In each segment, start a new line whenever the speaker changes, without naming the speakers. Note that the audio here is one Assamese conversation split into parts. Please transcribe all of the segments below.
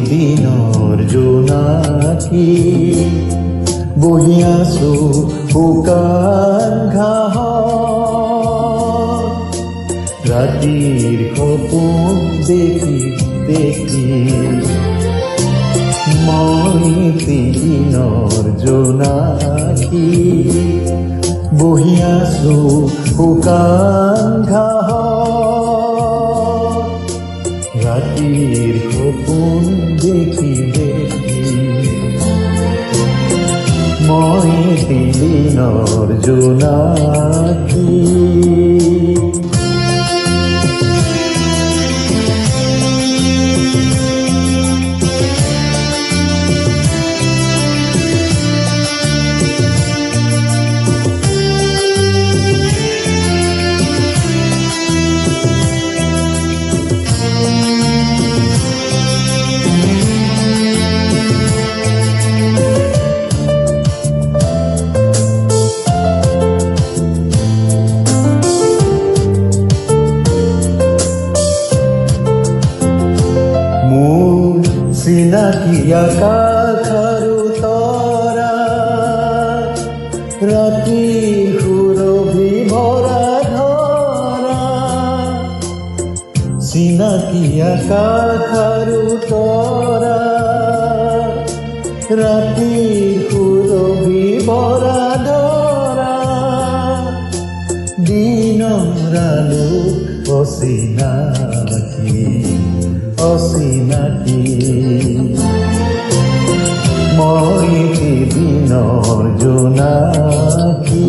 দিনৰ জোনাকী বহি আছো শুকান ঘাঁহত ৰাতিৰ সপোন দেখি দেখি মই দিনৰ জোনাকী বহি আছো শুকান ঘাঁহত ৰাতিৰ সপোন দেখি দেখি মই দিনৰ জোনাকী। চিনাকি আকাশ আৰু তৰা ৰাতি সুৰভি ভৰা ধৰা চিনাকি আকাশ আৰু তৰা ৰাতি সুৰভি ভৰা ধৰা দিনৰ আলোক অচিনাকি অচিনাকি মই দিনৰ জোনাকী।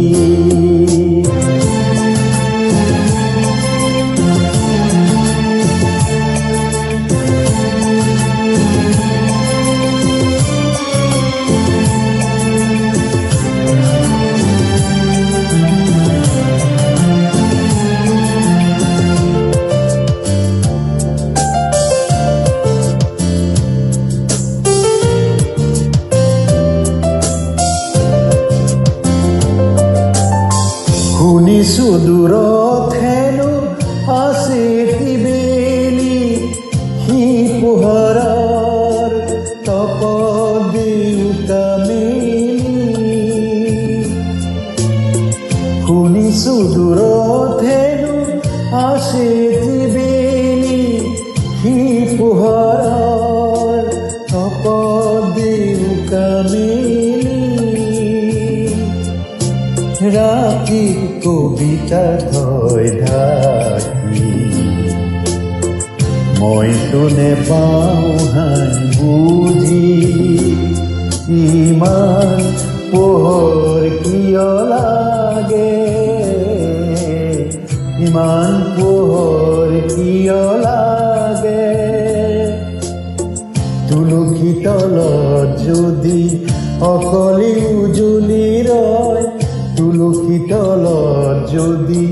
শুনিছো দূৰত হেনো আছে বেলি সি পোহৰৰ তপত দেউতা মেলি শুনিছো দূৰত হেনো আছে বেলি সি পোহৰৰ তপত দেউতা মেলি ৰাতি কবিতা থৈ ঢাকি মইতো নেপাওঁ হান বুজি ইমান পোহৰ কিয় লাগে ইমান পোহৰ কিয় লাগে তুলসী তলত যদি অকলে উজলি ৰয় তুলসী তলত যদি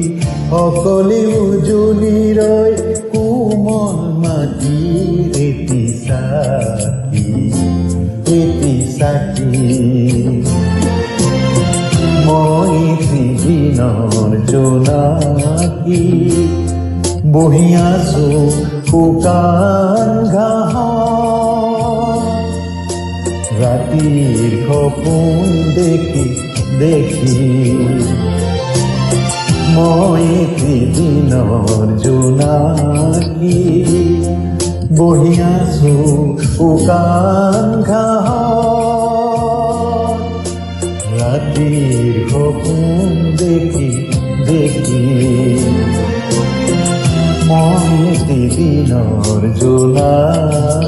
অকলে উজলি ৰয় কোমল মাটিৰ এটি চাকি মই দিনৰ জোনাকী বহি আছো শুকান ঘাঁহত ৰাতিৰ সপোন দেখি দেখি মই দিনৰ জোনাকী বহি আছো শুকান ঘাঁহত ৰাতিৰ সপোন দেখি দেখি মই দিনৰ জোনাকী।